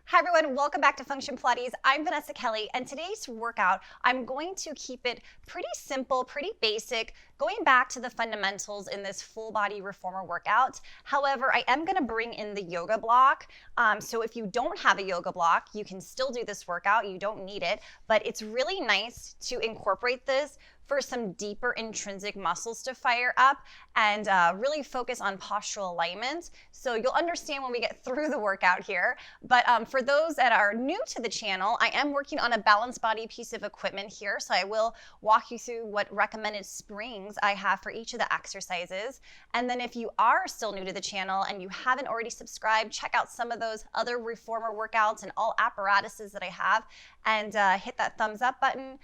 Hi everyone, welcome back to Function Pilates. I'm Vanessa Kelly, and today's workout, I'm going to keep it pretty simple, pretty basic, going back to the fundamentals in this full body reformer workout. However, I am going to bring in the yoga block. So if you don't have a yoga block, you can still do this workout. You don't need it, but it's really nice to incorporate this for some deeper intrinsic muscles to fire up and really focus on postural alignment. So you'll understand when we get through the workout here. But for those that are new to the channel, I am working on a balanced body piece of equipment here. So I will walk you through what recommended springs I have for each of the exercises. And then if you are still new to the channel and you haven't already subscribed, check out some of those other reformer workouts and all apparatuses that I have, and hit that thumbs up button.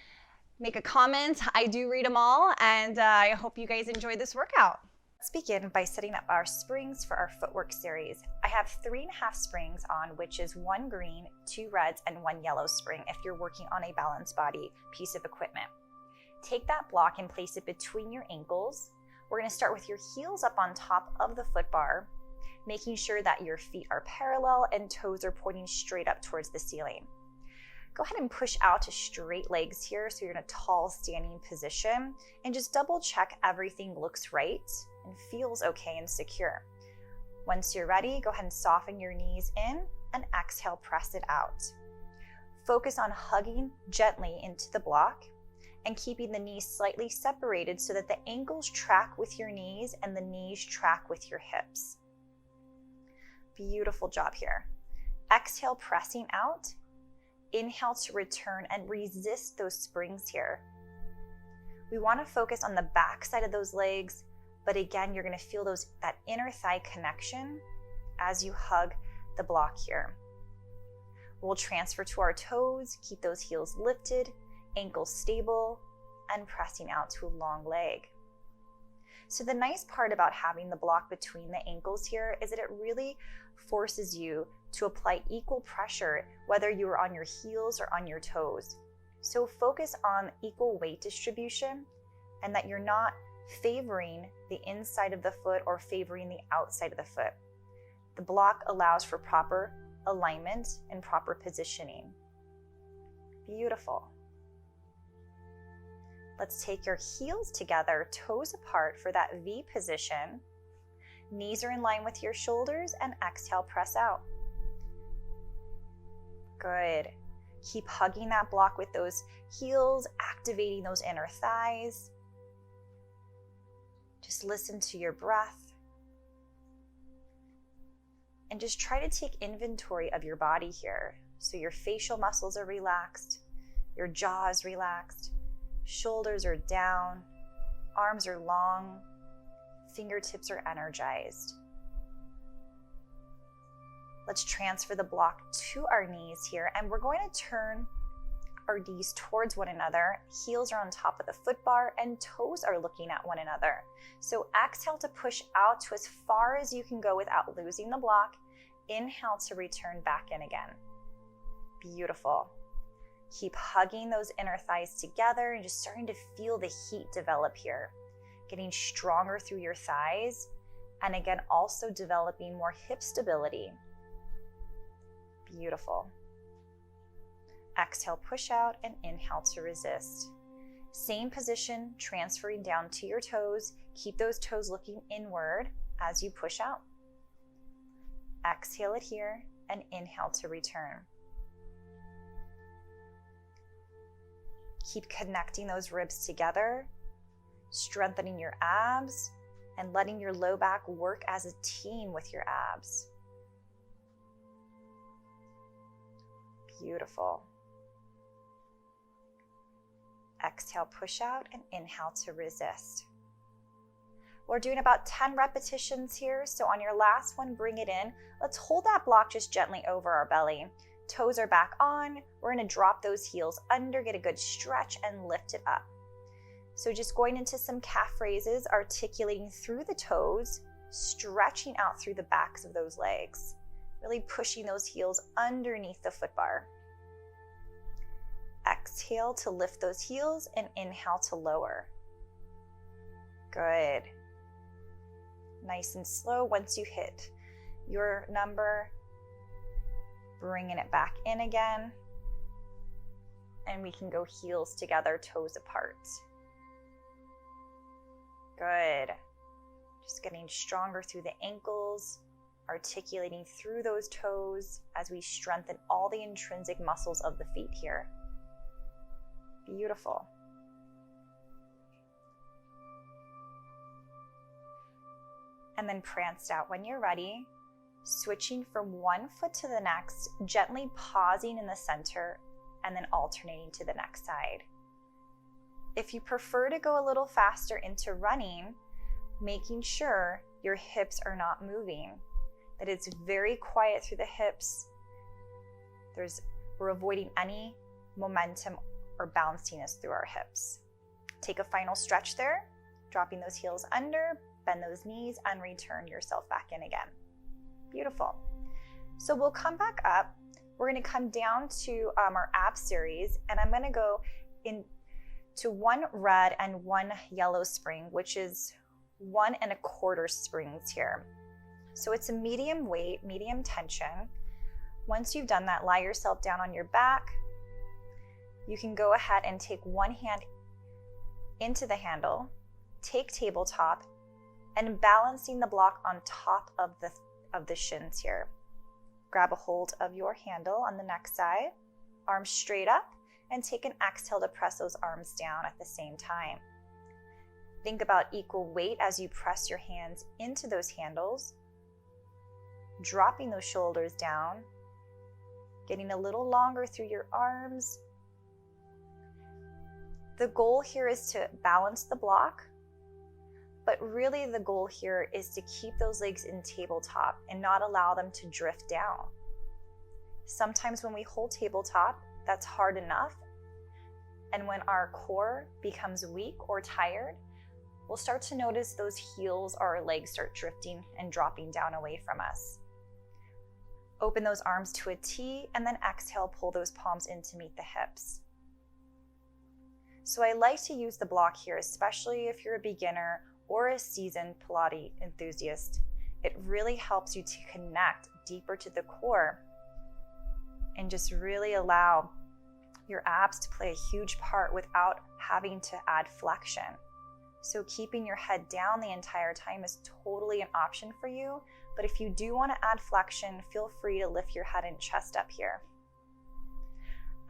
Make a comment. I do read them all, and I hope you guys enjoy this workout. Let's begin by setting up our springs for our footwork series. I have 3.5 springs on, which is 1 green, 2 reds, and 1 yellow spring if you're working on a balanced body piece of equipment. Take that block and place it between your ankles. We're going to start with your heels up on top of the foot bar, making sure that your feet are parallel and toes are pointing straight up towards the ceiling. Go ahead and push out to straight legs here so you're in a tall standing position, and just double check everything looks right and feels okay and secure. Once you're ready, go ahead and soften your knees in and exhale, press it out. Focus on hugging gently into the block and keeping the knees slightly separated so that the ankles track with your knees and the knees track with your hips. Beautiful job here. Exhale, pressing out. Inhale to return and resist those springs here. We want to focus on the back side of those legs, but again, you're going to feel that inner thigh connection as you hug the block here. We'll transfer to our toes, keep those heels lifted, ankles stable, and pressing out to a long leg. So the nice part about having the block between the ankles here is that it really forces you to apply equal pressure whether you are on your heels or on your toes. So focus on equal weight distribution and that you're not favoring the inside of the foot or favoring the outside of the foot. The block allows for proper alignment and proper positioning. Beautiful. Let's take your heels together, toes apart for that V position. Knees are in line with your shoulders, and exhale, press out. Good. Keep hugging that block with those heels, activating those inner thighs. Just listen to your breath. And just try to take inventory of your body here. So your facial muscles are relaxed, your jaw is relaxed, shoulders are down, arms are long, fingertips are energized. Let's transfer the block to our knees here, and we're going to turn our knees towards one another. Heels are on top of the foot bar and toes are looking at one another. So exhale to push out to as far as you can go without losing the block. Inhale to return back in again. Beautiful. Keep hugging those inner thighs together and just starting to feel the heat develop here. Getting stronger through your thighs, and again, also developing more hip stability. Beautiful. Exhale, push out, and inhale to resist. Same position, transferring down to your toes. Keep those toes looking inward as you push out. Exhale it here, and inhale to return. Keep connecting those ribs together, strengthening your abs, and letting your low back work as a team with your abs. Beautiful. Exhale, push out, and inhale to resist. We're doing about 10 repetitions here, so on your last one, bring it in. Let's hold that block just gently over our belly. Toes are back on. We're going to drop those heels under, get a good stretch, and lift it up. So just going into some calf raises, articulating through the toes, stretching out through the backs of those legs, really pushing those heels underneath the foot bar. Exhale to lift those heels and inhale to lower. Good. Nice and slow. Once you hit your number, Bringing it back in again. And we can go heels together, toes apart. Good. Just getting stronger through the ankles, articulating through those toes as we strengthen all the intrinsic muscles of the feet here. Beautiful. And then pranced out when you're ready, switching from one foot to the next, gently pausing in the center and then alternating to the next side. If you prefer to go a little faster into running, making sure your hips are not moving, that it's very quiet through the hips. We're avoiding any momentum or bounciness through our hips. Take a final stretch there, dropping those heels under, bend those knees, and return yourself back in again. Beautiful. So we'll come back up. We're going to come down to our ab series, and I'm going to go into one red and one yellow spring, which is 1 1/4 springs here. So it's a medium weight, medium tension. Once you've done that, lie yourself down on your back. You can go ahead and take one hand into the handle, take tabletop, and balancing the block on top of the shins here. Grab a hold of your handle on the next side, arms straight up, and take an exhale to press those arms down at the same time. Think about equal weight as you press your hands into those handles, dropping those shoulders down, getting a little longer through your arms. The goal here is to balance the block, but really the goal here is to keep those legs in tabletop and not allow them to drift down. Sometimes when we hold tabletop, that's hard enough. And when our core becomes weak or tired, we'll start to notice those heels or our legs start drifting and dropping down away from us. Open those arms to a T and then exhale, pull those palms in to meet the hips. So I like to use the block here, especially if you're a beginner or a seasoned Pilates enthusiast. It really helps you to connect deeper to the core and just really allow your abs to play a huge part without having to add flexion. So keeping your head down the entire time is totally an option for you, but if you do want to add flexion, feel free to lift your head and chest up here.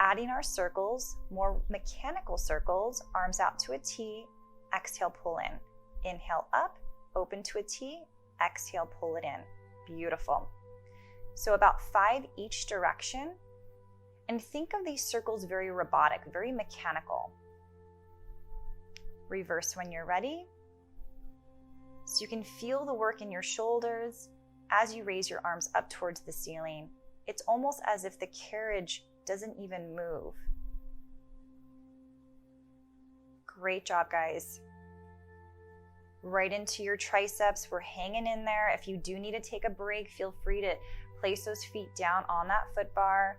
Adding our circles, more mechanical circles, arms out to a T, exhale, pull in. Inhale up, open to a T, exhale, pull it in. Beautiful. So about 5 each direction. And think of these circles very robotic, very mechanical. Reverse when you're ready. So you can feel the work in your shoulders as you raise your arms up towards the ceiling. It's almost as if the carriage doesn't even move. Great job, guys. Right into your triceps. We're hanging in there. If you do need to take a break, feel free to place those feet down on that foot bar.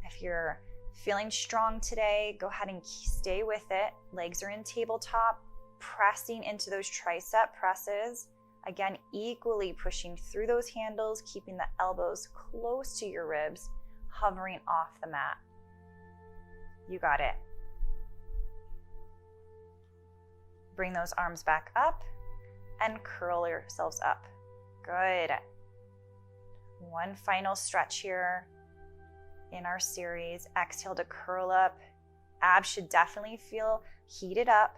If you're feeling strong today, go ahead and stay with it. Legs are in tabletop, pressing into those tricep presses. Again, equally pushing through those handles, keeping the elbows close to your ribs, hovering off the mat. You got it. Bring those arms back up and curl yourselves up. Good. One final stretch here in our series. Exhale to curl up. Abs should definitely feel heated up.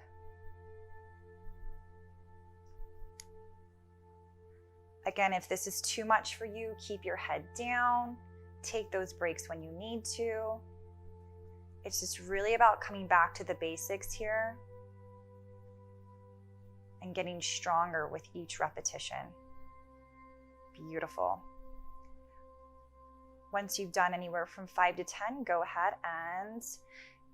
Again, if this is too much for you, keep your head down. Take those breaks when you need to. It's just really about coming back to the basics here and getting stronger with each repetition. Beautiful. Once you've done anywhere from 5 to 10, go ahead and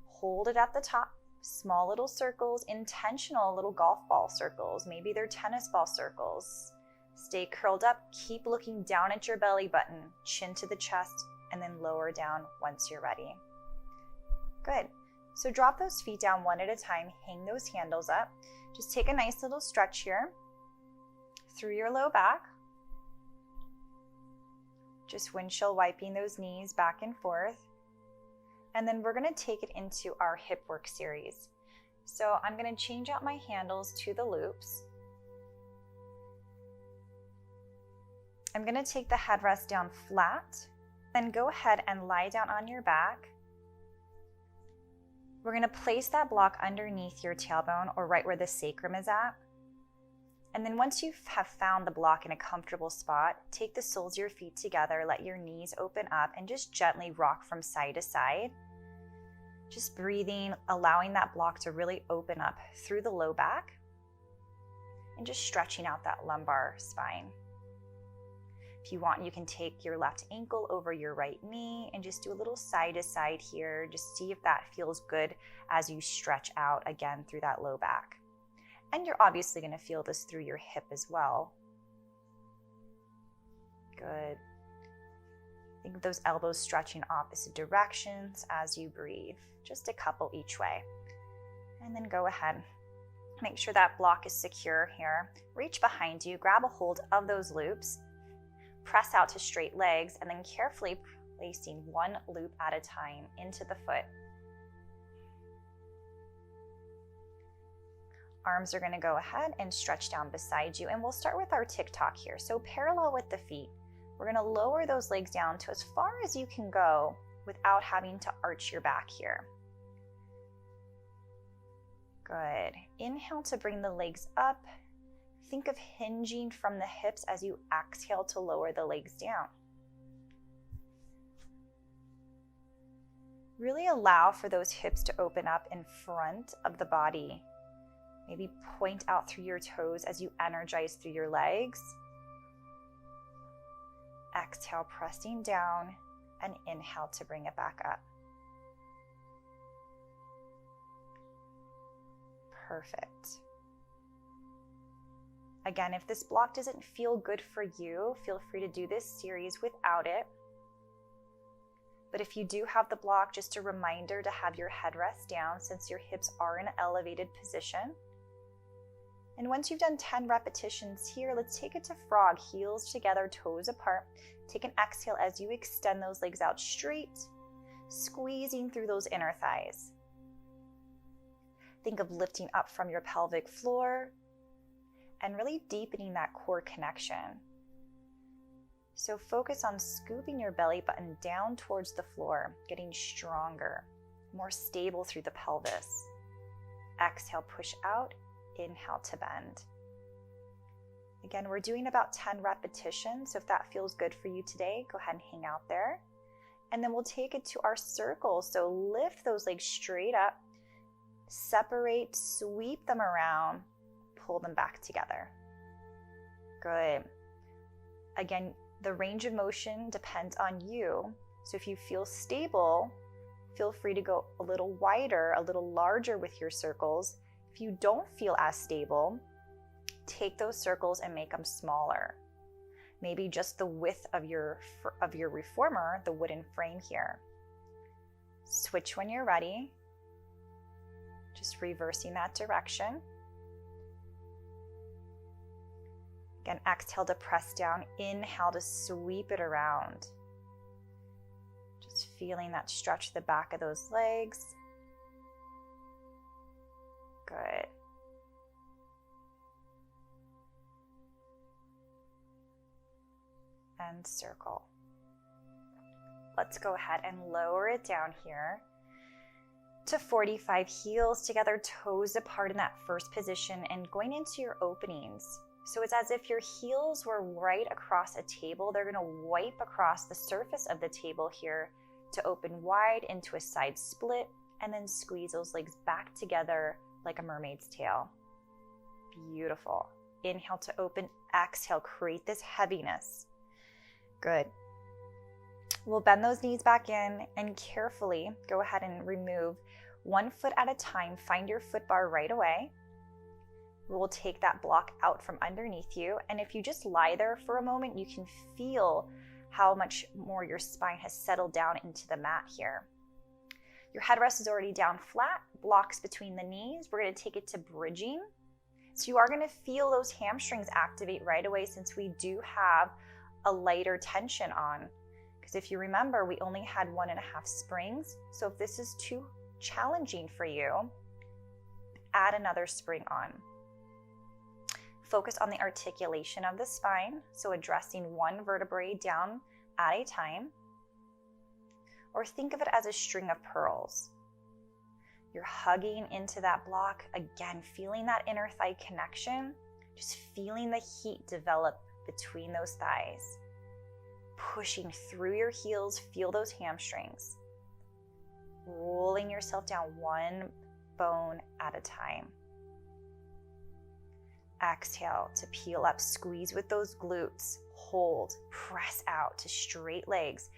hold it at the top. Small little circles, intentional little golf ball circles. Maybe they're tennis ball circles. Stay curled up. Keep looking down at your belly button, chin to the chest, and then lower down once you're ready. Good. So drop those feet down one at a time. Hang those handles up. Just take a nice little stretch here through your low back. Just windshield wiping those knees back and forth. And then we're going to take it into our hip work series. So I'm going to change out my handles to the loops. I'm going to take the headrest down flat, then go ahead and lie down on your back. We're going to place that block underneath your tailbone or right where the sacrum is at. And then once you have found the block in a comfortable spot, take the soles of your feet together, let your knees open up, and just gently rock from side to side. Just breathing, allowing that block to really open up through the low back, and just stretching out that lumbar spine. If you want, you can take your left ankle over your right knee and just do a little side to side here. Just see if that feels good as you stretch out again through that low back. And you're obviously going to feel this through your hip as well. Good. Think of those elbows stretching opposite directions as you breathe. Just a couple each way. And then go ahead. Make sure that block is secure here. Reach behind you, grab a hold of those loops. Press out to straight legs, and then carefully placing one loop at a time into the foot. Arms are going to go ahead and stretch down beside you, and we'll start with our tick-tock here. So parallel with the feet, we're going to lower those legs down to as far as you can go without having to arch your back here. Good. Inhale to bring the legs up. Think of hinging from the hips as you exhale to lower the legs down. Really allow for those hips to open up in front of the body. Maybe point out through your toes as you energize through your legs. Exhale, pressing down, and inhale to bring it back up. Perfect. Again, if this block doesn't feel good for you, feel free to do this series without it. But if you do have the block, just a reminder to have your head rest down since your hips are in an elevated position. And once you've done 10 repetitions here, let's take it to frog, heels together, toes apart. Take an exhale as you extend those legs out straight, squeezing through those inner thighs. Think of lifting up from your pelvic floor and really deepening that core connection. So focus on scooping your belly button down towards the floor, getting stronger, more stable through the pelvis. Exhale, push out, inhale to bend. Again, we're doing about 10 repetitions, so if that feels good for you today, go ahead and hang out there. And then we'll take it to our circle. So lift those legs straight up, separate, sweep them around, pull them back together. Good. Again, the range of motion depends on you. So if you feel stable, feel free to go a little wider, a little larger with your circles. If you don't feel as stable, take those circles and make them smaller. Maybe just the width of your reformer, the wooden frame here. Switch when you're ready. Just reversing that direction. Again, exhale to press down, inhale to sweep it around. Just feeling that stretch the back of those legs. Good. And circle. Let's go ahead and lower it down here to 45, heels together, toes apart in that first position, and going into your openings. So it's as if your heels were right across a table. They're going to wipe across the surface of the table here to open wide into a side split, and then squeeze those legs back together like a mermaid's tail. Beautiful. Inhale to open, exhale, create this heaviness. Good. We'll bend those knees back in and carefully go ahead and remove one foot at a time. Find your foot bar right away. We'll take that block out from underneath you, and if you just lie there for a moment, you can feel how much more your spine has settled down into the mat here. Your headrest is already down flat, blocks between the knees. We're going to take it to bridging. So you are going to feel those hamstrings activate right away since we do have a lighter tension on. Because if you remember, we only had 1.5 springs. So if this is too challenging for you, add another spring on. Focus on the articulation of the spine, so addressing one vertebrae down at a time. Or think of it as a string of pearls. You're hugging into that block, again, feeling that inner thigh connection, just feeling the heat develop between those thighs. Pushing through your heels, feel those hamstrings. Rolling yourself down one bone at a time. Exhale to peel up, squeeze with those glutes, hold, press out to straight legs.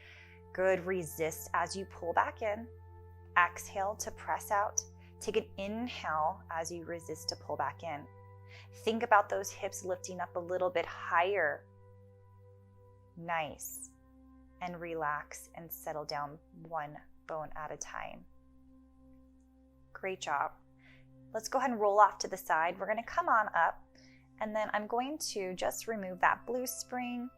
Good, resist as you pull back in. Exhale to press out. Take an inhale as you resist to pull back in. Think about those hips lifting up a little bit higher. Nice. And relax and settle down one bone at a time. Great job. Let's go ahead and roll off to the side. We're going to come on up, and then I'm going to just remove that blue spring,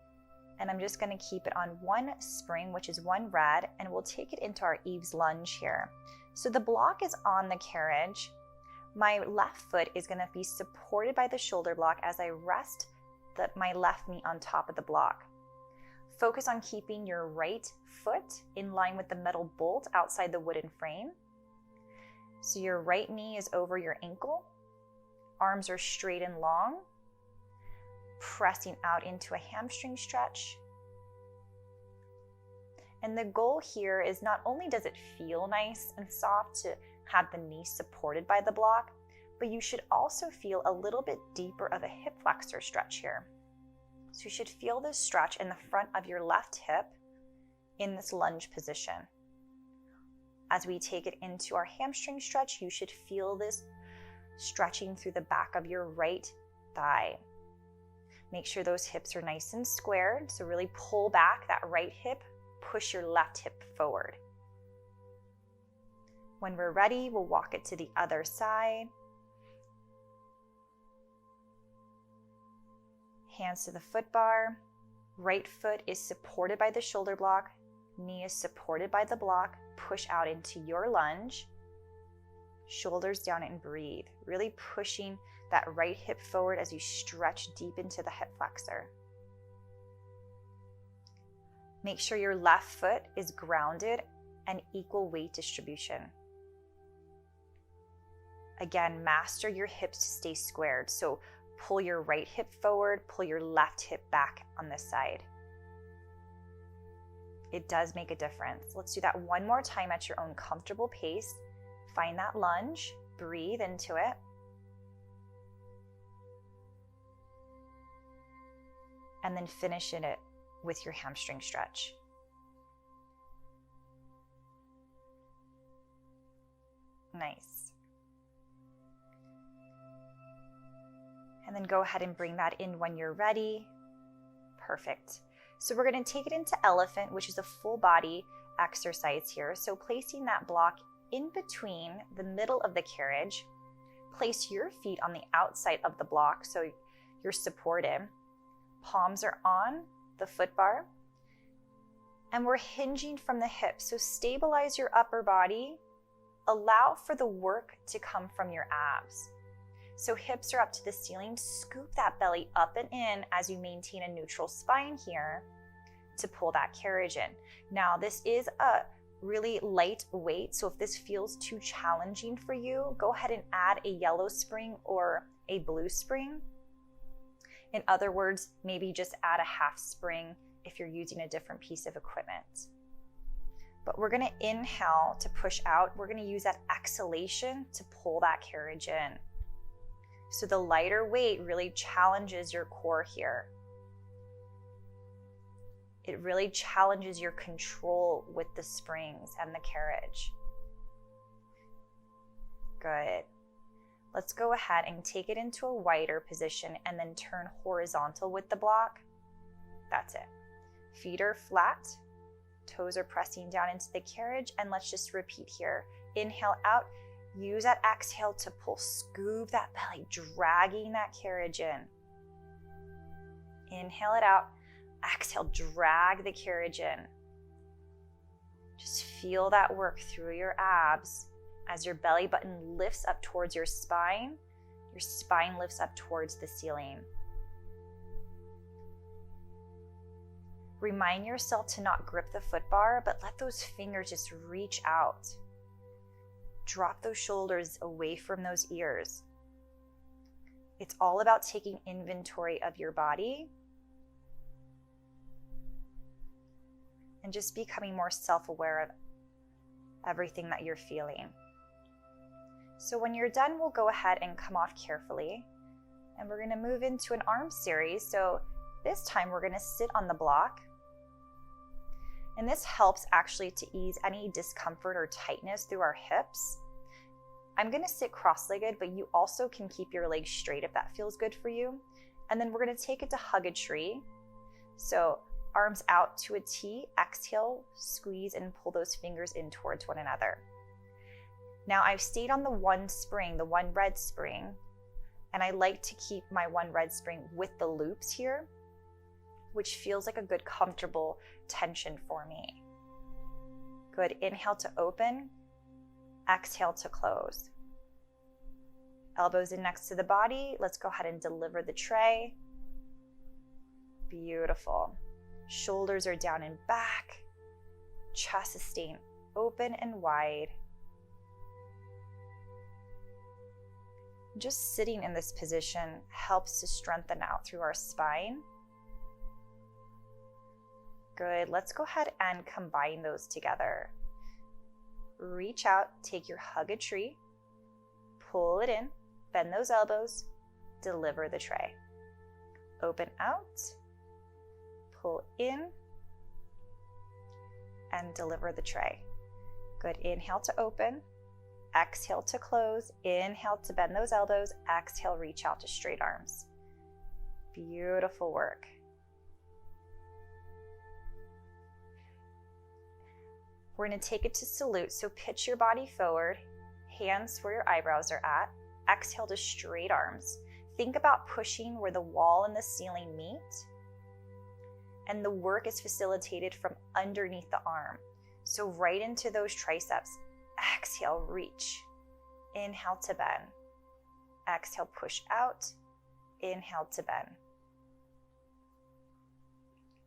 and I'm just going to keep it on one spring, which is one red, and we'll take it into our Eve's lunge here. So the block is on the carriage. My left foot is going to be supported by the shoulder block as I rest my left knee on top of the block. Focus on keeping your right foot in line with the metal bolt outside the wooden frame. So your right knee is over your ankle. Arms are straight and long. Pressing out into a hamstring stretch. And the goal here is not only does it feel nice and soft to have the knee supported by the block, but you should also feel a little bit deeper of a hip flexor stretch here. So you should feel this stretch in the front of your left hip in this lunge position. As we take it into our hamstring stretch, you should feel this stretching through the back of your right thigh. Make sure those hips are nice and squared. So really pull back that right hip, push your left hip forward. When we're ready, we'll walk it to the other side. Hands to the foot bar. Right foot is supported by the shoulder block. Knee is supported by the block. Push out into your lunge. Shoulders down and breathe. Really pushing that right hip forward as you stretch deep into the hip flexor. Make sure your left foot is grounded and equal weight distribution. Again, master your hips to stay squared. So pull your right hip forward, pull your left hip back on this side. It does make a difference. Let's do that one more time at your own comfortable pace. Find that lunge, breathe into it. And then finish it with your hamstring stretch. Nice. And then go ahead and bring that in when you're ready. Perfect. So we're going to take it into elephant, which is a full body exercise here. So placing that block in between the middle of the carriage, place your feet on the outside of the block so you're supported. Palms are on the foot bar, and we're hinging from the hips. So stabilize your upper body. Allow for the work to come from your abs. So hips are up to the ceiling. Scoop that belly up and in as you maintain a neutral spine here to pull that carriage in. Now, this is a really light weight, so if this feels too challenging for you, go ahead and add a yellow spring or a blue spring. In other words, maybe just add a half spring if you're using a different piece of equipment. But we're going to inhale to push out. We're going to use that exhalation to pull that carriage in. So the lighter weight really challenges your core here. It really challenges your control with the springs and the carriage. Good. Let's go ahead and take it into a wider position and then turn horizontal with the block. That's it. Feet are flat. Toes are pressing down into the carriage, and let's just repeat here. Inhale out. Use that exhale to pull. Scoop that belly, dragging that carriage in. Inhale it out. Exhale, drag the carriage in. Just feel that work through your abs as your belly button lifts up towards your spine lifts up towards the ceiling. Remind yourself to not grip the foot bar, but let those fingers just reach out. Drop those shoulders away from those ears. It's all about taking inventory of your body and just becoming more self-aware of everything that you're feeling. So when you're done, we'll go ahead and come off carefully, and we're going to move into an arm series. So this time we're going to sit on the block, and this helps actually to ease any discomfort or tightness through our hips. I'm going to sit cross-legged, but you also can keep your legs straight if that feels good for you. And then we're going to take it to hug a tree. So arms out to a T, exhale, squeeze and pull those fingers in towards one another. Now I've stayed on the one spring, the one red spring, and I like to keep my one red spring with the loops here, which feels like a good comfortable tension for me. Good, inhale to open, exhale to close. Elbows in next to the body. Let's go ahead and deliver the tray. Beautiful. Shoulders are down and back. Chest is staying open and wide. Just sitting in this position helps to strengthen out through our spine. Good. Let's go ahead and combine those together. Reach out, take your hug a tree, pull it in, bend those elbows, deliver the tray. Open out, pull in, and deliver the tray. Good. Inhale to open, exhale to close, inhale to bend those elbows, exhale, reach out to straight arms. Beautiful work. We're going to take it to salute. So pitch your body forward, hands where your eyebrows are at. Exhale to straight arms. Think about pushing where the wall and the ceiling meet. And the work is facilitated from underneath the arm. So right into those triceps. Exhale, reach. Inhale to bend. Exhale, push out. Inhale to bend.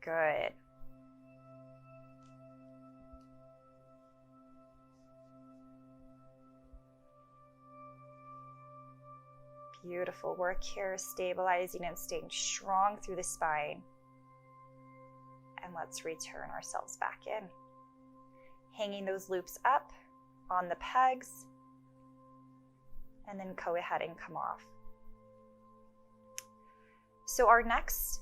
Good. Beautiful work here, stabilizing and staying strong through the spine. And let's return ourselves back in. Hanging those loops up on the pegs, and then go ahead and come off. So our next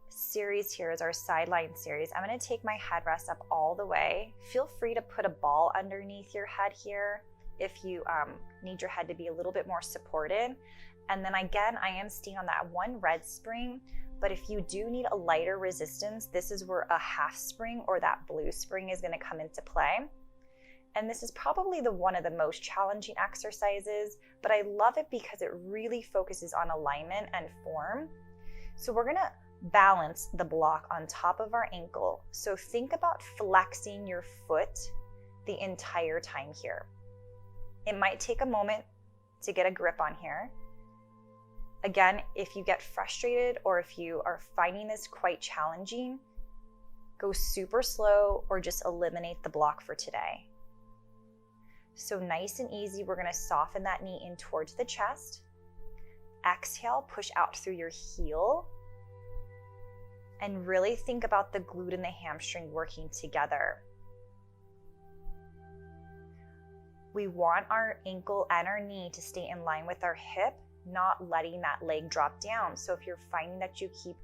series here is our sideline series. I'm going to take my headrest up all the way. Feel free to put a ball underneath your head here if you need your head to be a little bit more supported. And then again, I am staying on that one red spring, but if you do need a lighter resistance, this is where a half spring or that blue spring is going to come into play. And this is probably one of the most challenging exercises, but I love it because it really focuses on alignment and form. So we're going to balance the block on top of our ankle. So think about flexing your foot the entire time here. It might take a moment to get a grip on here. Again, if you get frustrated or if you are finding this quite challenging, go super slow or just eliminate the block for today. So nice and easy, we're going to soften that knee in towards the chest. Exhale, push out through your heel. And really think about the glute and the hamstring working together. We want our ankle and our knee to stay in line with our hip, not letting that leg drop down. So if you're finding that you keep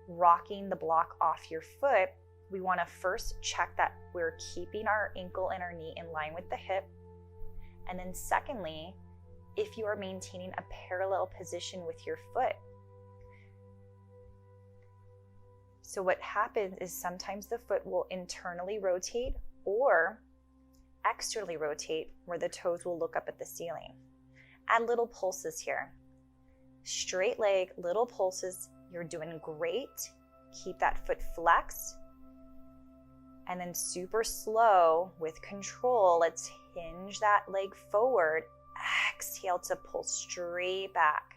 rocking the block off your foot, we want to first check that we're keeping our ankle and our knee in line with the hip. And then secondly, if you are maintaining a parallel position with your foot. So what happens is sometimes the foot will internally rotate or externally rotate where the toes will look up at the ceiling. Add little pulses here. Straight leg, little pulses. You're doing great. Keep that foot flexed. And then super slow with control, let's hinge that leg forward. Exhale to pull straight back.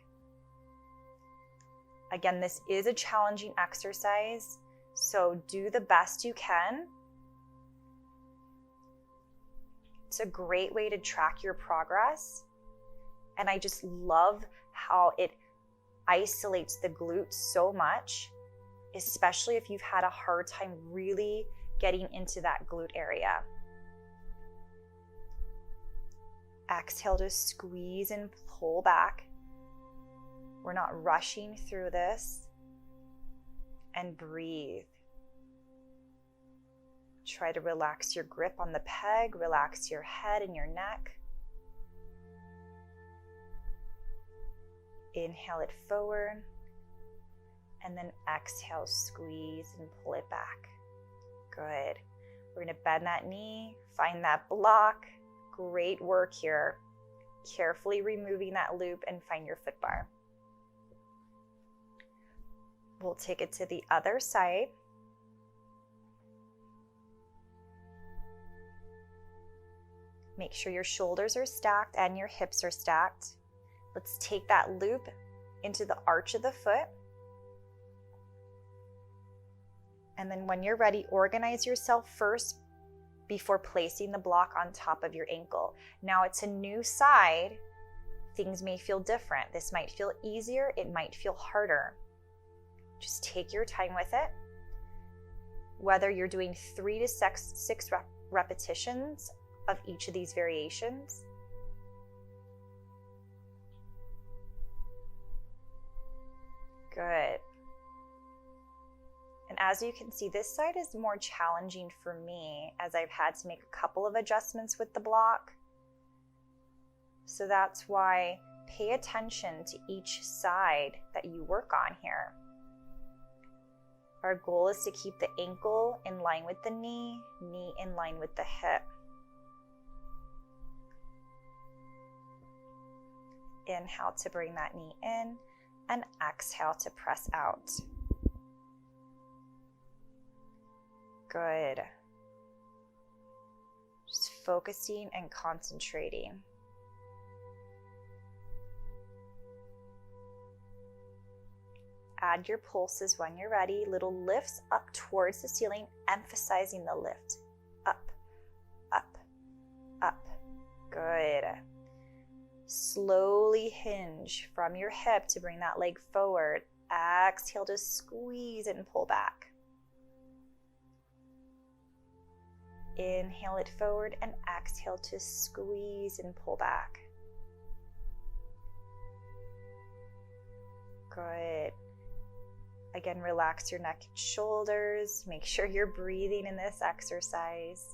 Again, this is a challenging exercise, so do the best you can. It's a great way to track your progress. And I just love how it isolates the glutes so much, especially if you've had a hard time really getting into that glute area. Exhale to squeeze and pull back. We're not rushing through this. And breathe. Try to relax your grip on the peg, relax your head and your neck. Inhale it forward, and then exhale, squeeze and pull it back. Good. We're gonna bend that knee, find that block. Great work here. Carefully removing that loop and find your foot bar. We'll take it to the other side. Make sure your shoulders are stacked and your hips are stacked. Let's take that loop into the arch of the foot. And then when you're ready, organize yourself first before placing the block on top of your ankle. Now it's a new side. Things may feel different. This might feel easier. It might feel harder. Just take your time with it. Whether you're doing 3 to 6 repetitions of each of these variations. Good. And as you can see, this side is more challenging for me as I've had to make a couple of adjustments with the block. So that's why pay attention to each side that you work on here. Our goal is to keep the ankle in line with the knee, knee in line with the hip. Inhale to bring that knee in, and exhale to press out. Good. Just focusing and concentrating. Add your pulses when you're ready. Little lifts up towards the ceiling, emphasizing the lift. Up, up, up. Good. Slowly hinge from your hip to bring that leg forward. Exhale to squeeze and pull back. Inhale it forward and exhale to squeeze and pull back. Good. Again, relax your neck and shoulders. Make sure you're breathing in this exercise.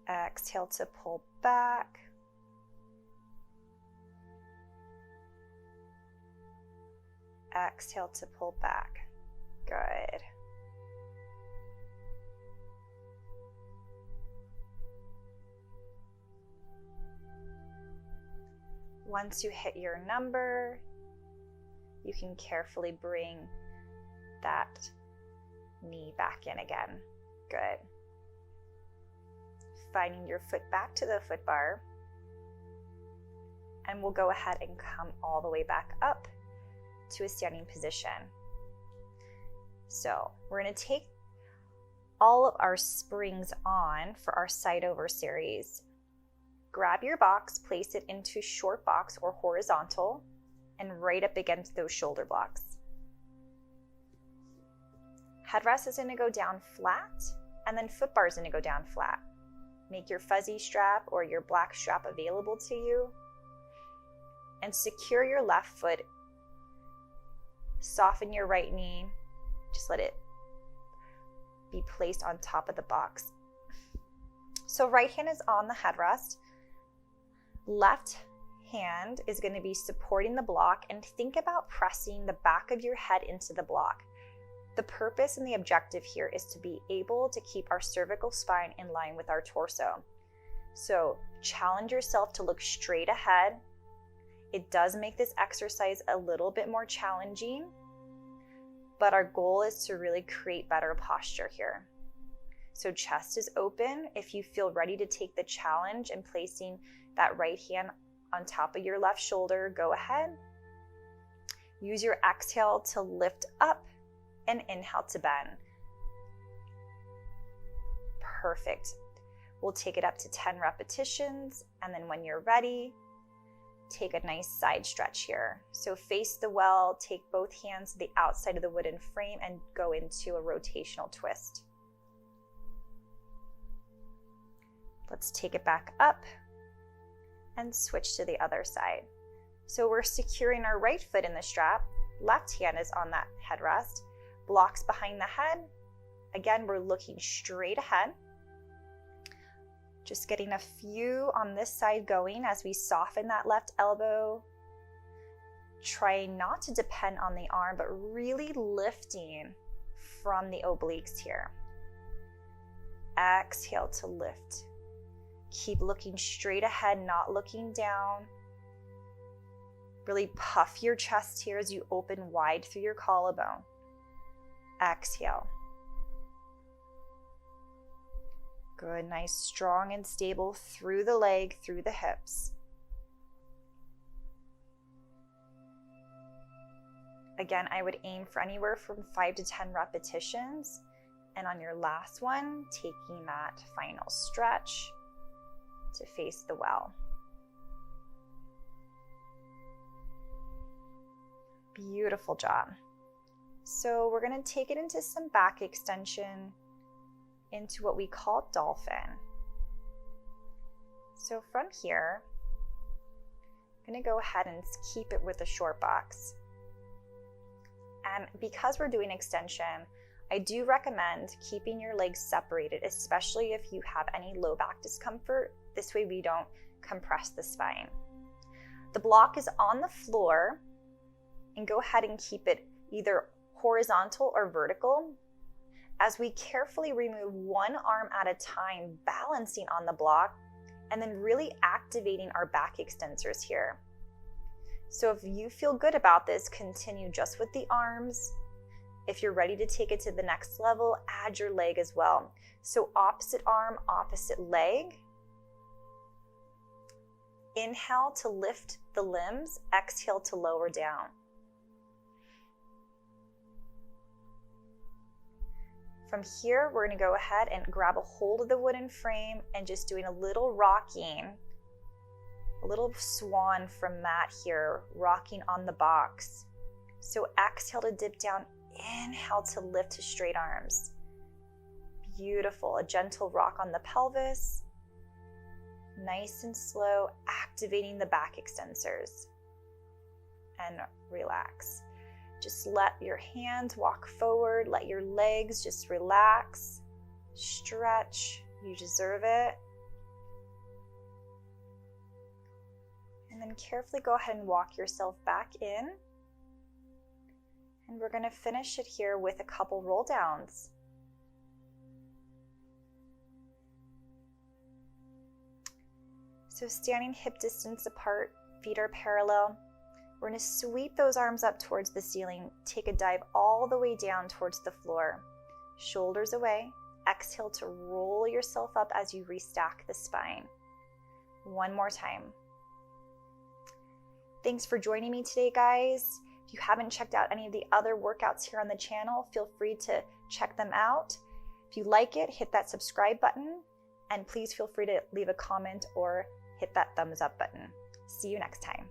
Exhale to pull back. Exhale to pull back. Good. Once you hit your number, you can carefully bring that knee back in again. Good. Finding your foot back to the foot bar. And we'll go ahead and come all the way back up to a standing position. So we're going to take all of our springs on for our side over series. Grab your box, place it into short box or horizontal, and right up against those shoulder blocks. Headrest is going to go down flat, and then foot bar is going to go down flat. Make your fuzzy strap or your black strap available to you, and secure your left foot. Soften your right knee. Just let it be placed on top of the box. So right hand is on the headrest. Left hand is going to be supporting the block, and think about pressing the back of your head into the block. The purpose and the objective here is to be able to keep our cervical spine in line with our torso. So challenge yourself to look straight ahead. It does make this exercise a little bit more challenging but our goal is to really create better posture here. So chest is open. If you feel ready to take the challenge and placing that right hand on top of your left shoulder, go ahead. Use your exhale to lift up and inhale to bend. Perfect. We'll take it up to 10 repetitions, and then when you're ready, take a nice side stretch here. So face the well, take both hands to the outside of the wooden frame and go into a rotational twist. Let's take it back up and switch to the other side. So we're securing our right foot in the strap, left hand is on that headrest, blocks behind the head. Again, we're looking straight ahead. Just getting a few on this side going as we soften that left elbow. Trying not to depend on the arm, but really lifting from the obliques here. Exhale to lift. Keep looking straight ahead, not looking down. Really puff your chest here as you open wide through your collarbone. Exhale. Good, nice, strong and stable through the leg, through the hips. Again, I would aim for anywhere from 5 to 10 repetitions. And on your last one, taking that final stretch to face the well. Beautiful job. So we're going to take it into some back extension, into what we call dolphin. So from here, I'm going to go ahead and keep it with a short box. And because we're doing extension, I do recommend keeping your legs separated, especially if you have any low back discomfort. This way we don't compress the spine. The block is on the floor, and go ahead and keep it either horizontal or vertical as we carefully remove one arm at a time, balancing on the block, and then really activating our back extensors here. So if you feel good about this, continue just with the arms. If you're ready to take it to the next level, add your leg as well. So opposite arm, opposite leg. Inhale to lift the limbs, exhale to lower down. From here, we're going to go ahead and grab a hold of the wooden frame and just doing a little rocking, a little swan from mat here, rocking on the box. So exhale to dip down, inhale to lift to straight arms. Beautiful, a gentle rock on the pelvis. Nice and slow, activating the back extensors. And relax. Just let your hands walk forward, let your legs just relax, stretch, you deserve it. And then carefully go ahead and walk yourself back in. And we're going to finish it here with a couple roll downs. So standing hip distance apart, feet are parallel. We're going to sweep those arms up towards the ceiling, take a dive all the way down towards the floor. Shoulders away, exhale to roll yourself up as you restack the spine. One more time. Thanks for joining me today, guys. If you haven't checked out any of the other workouts here on the channel, feel free to check them out. If you like it, hit that subscribe button, and please feel free to leave a comment or hit that thumbs up button. See you next time.